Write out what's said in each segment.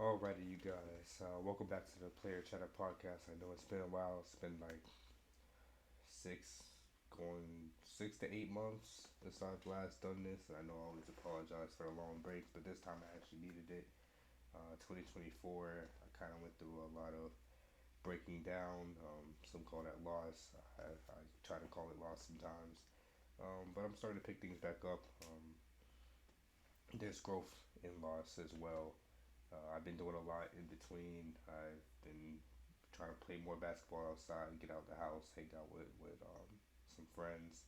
Alrighty, you guys. Welcome back to the Player Chatter podcast. I know it's been a while. It's been like going 6 to 8 months since I've last done this. And I know I always apologize for the long breaks, but this time I actually needed it. 2024, I kind of went through a lot of breaking down. Some call that loss. I try to call it loss sometimes. But I'm starting to pick things back up. There's growth in loss as well. I've been doing a lot in between. I've been trying to play more basketball outside, get out the house, hang out with some friends.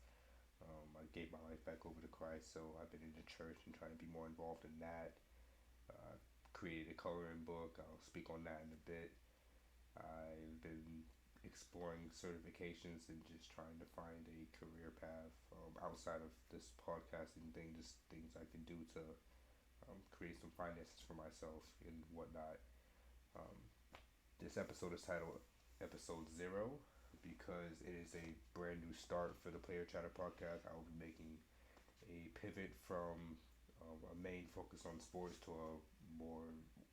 I gave my life back over to Christ, so I've been in the church and trying to be more involved in that. Uh, Created a coloring book. I'll speak on that in a bit. I've been exploring certifications and just trying to find a career path outside of this podcasting thing, just things I can do to create some finances for myself and whatnot. Um, this episode is titled Episode Zero because it is a brand new start for the Player Chatter podcast. I will be making a pivot from a main focus on sports to a more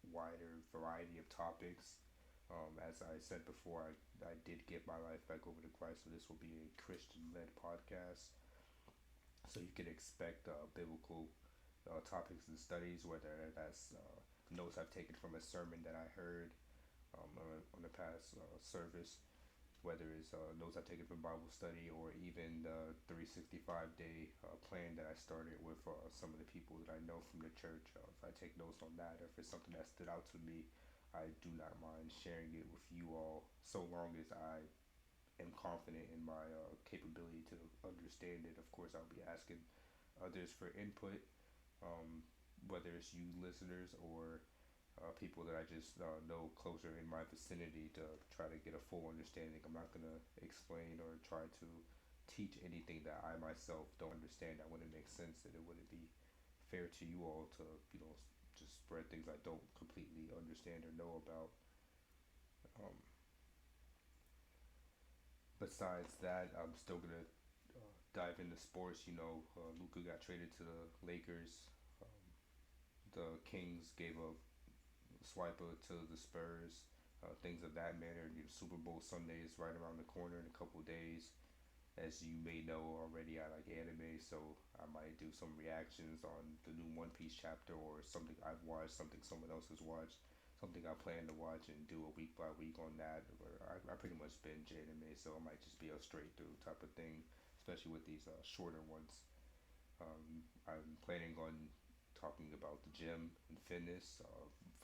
wider variety of topics. As I said before, I did give my life back over to Christ, so this will be a Christian led podcast. So you can expect biblical topics and studies, whether that's notes I've taken from a sermon that I heard on the past service, whether it's notes I've taken from Bible study, or even the 365-day plan that I started with some of the people that I know from the church. If I take notes on that, or if it's something that stood out to me, I do not mind sharing it with you all, so long as I am confident in my capability to understand it. Of course, I'll be asking others for input, um, whether it's you listeners or people that I just know closer in my vicinity, to try to get a full understanding. I'm not going to explain or try to teach anything that I myself don't understand. That wouldn't make sense, and it wouldn't be fair to you all to, just spread things I don't completely understand or know about. Um, Besides that, I'm still going to dive into sports. Luka got traded to the Lakers. The Kings gave a swiper to the Spurs, things of that manner. Super Bowl Sunday is right around the corner in a couple of days. As you may know already, I like anime, so I might do some reactions on the new One Piece chapter, or something I've watched, something someone else has watched, something I plan to watch, and do a week by week on that. Or I pretty much binge anime, so it might just be a straight through type of thing, especially with these shorter ones. I'm planning on talking about the gym and fitness.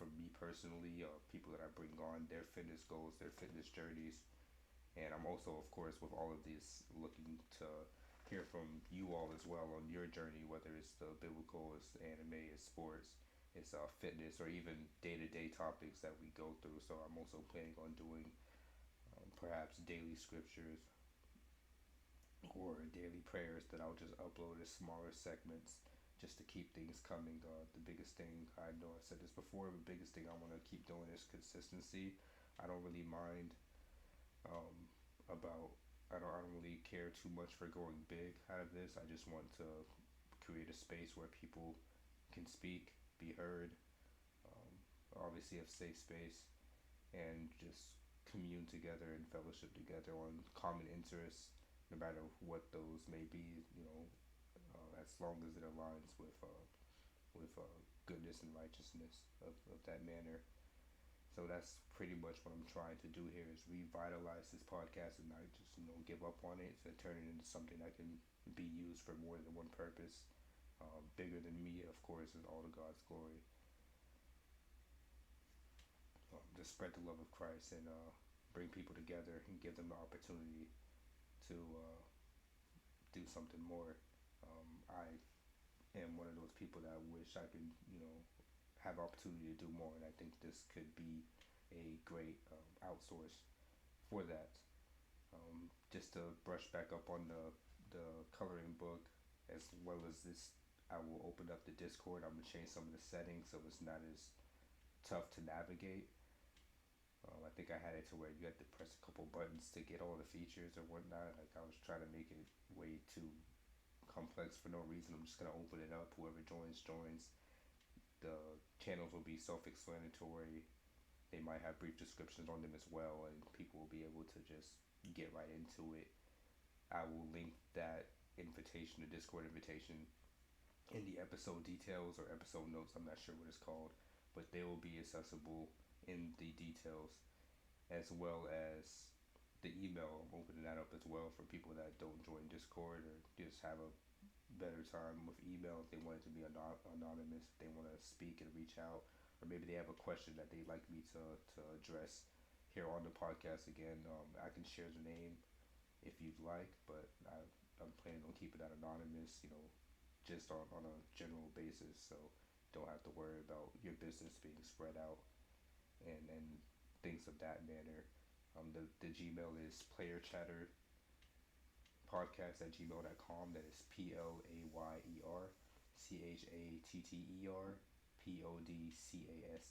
For me personally, people that I bring on, their fitness goals, their fitness journeys, and I'm also, of course, with all of this, looking to hear from you all as well on your journey, whether it's the biblical, it's anime, it's sports, it's fitness, or even day to day topics that we go through. So I'm also planning on doing perhaps daily scriptures or daily prayers that I'll just upload as smaller segments, just to keep things coming. The biggest thing, I know I said this before, the biggest thing I want to keep doing is consistency. I don't really mind um, about, I don't really care too much for going big out of this. I just want to create a space where people can speak, be heard, obviously a safe space, and just commune together and fellowship together on common interests, no matter what those may be. As long as it aligns with goodness and righteousness of that manner. So that's pretty much what I'm trying to do here, is revitalize this podcast and not just give up on it, and turn it into something that can be used for more than one purpose. Bigger than me, of course, is all to God's glory. To spread the love of Christ and bring people together and give them the opportunity to do something more. I am one of those people that wish I could, have opportunity to do more, and I think this could be a great outsource for that. Just to brush back up on the coloring book, as well as this, I will open up the Discord. I'm gonna change some of the settings so it's not as tough to navigate. I think I had it to where you had to press a couple buttons to get all the features or whatnot. Like, I was trying to make it way too complex for no reason. I'm just gonna open it up. Whoever joins, joins. The channels will be self-explanatory. They might have brief descriptions on them as well, and people will be able to just get right into it. I will link that invitation, the Discord invitation, in the episode details or episode notes. I'm not sure what it's called, but they will be accessible in the details, as well as the email. I'm opening that up as well for people that don't join Discord or just have a better time with email if they want it to be anonymous, if they want to speak and reach out, or maybe they have a question that they'd like me to address here on the podcast again. I can share the name if you'd like, but I'm planning on keeping that anonymous, just on a general basis, so don't have to worry about your business being spread out and things of that manner. The Gmail is playerchatterpodcast@gmail.com. That is PlayerChatterPodcast. Again, it's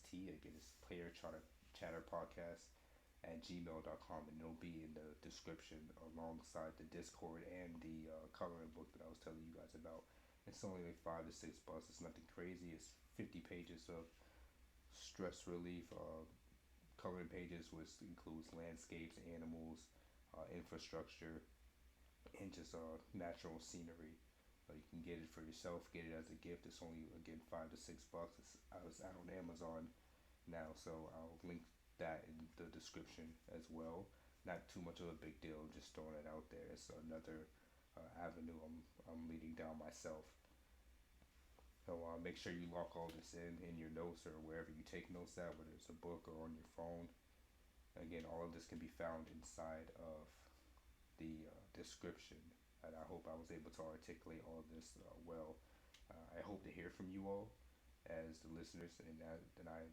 playerchatterpodcast@gmail.com, and it'll be in the description alongside the Discord and the coloring book that I was telling you guys about. It's only like $5 to $6. It's nothing crazy. It's 50 pages of stress relief coloring pages, which includes landscapes, animals, infrastructure, and just natural scenery. You can get it for yourself, get it as a gift. It's only, again, $5 to $6. It's out on Amazon now, so I'll link that in the description as well. Not too much of a big deal, just throwing it out there. It's another avenue I'm leading down myself. So make sure you lock all this in your notes or wherever you take notes at, whether it's a book or on your phone. Again, all of this can be found inside of the description, and I hope I was able to articulate all of this well. I hope to hear from you all as the listeners, and I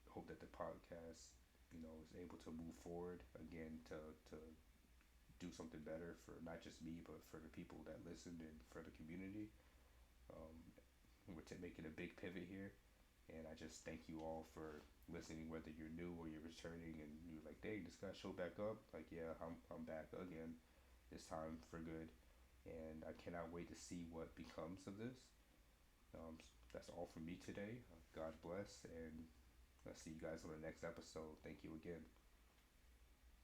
hope that the podcast, is able to move forward again to do something better for not just me, but for the people that listen and for the community. We're making a big pivot here, and I just thank you all for listening, whether you're new or you're returning, and you're like, "Dang, this guy showed back up." Like, yeah, I'm back again, this time for good, and I cannot wait to see what becomes of this. That's all from me today. God bless, and I'll see you guys on the next episode. Thank you again.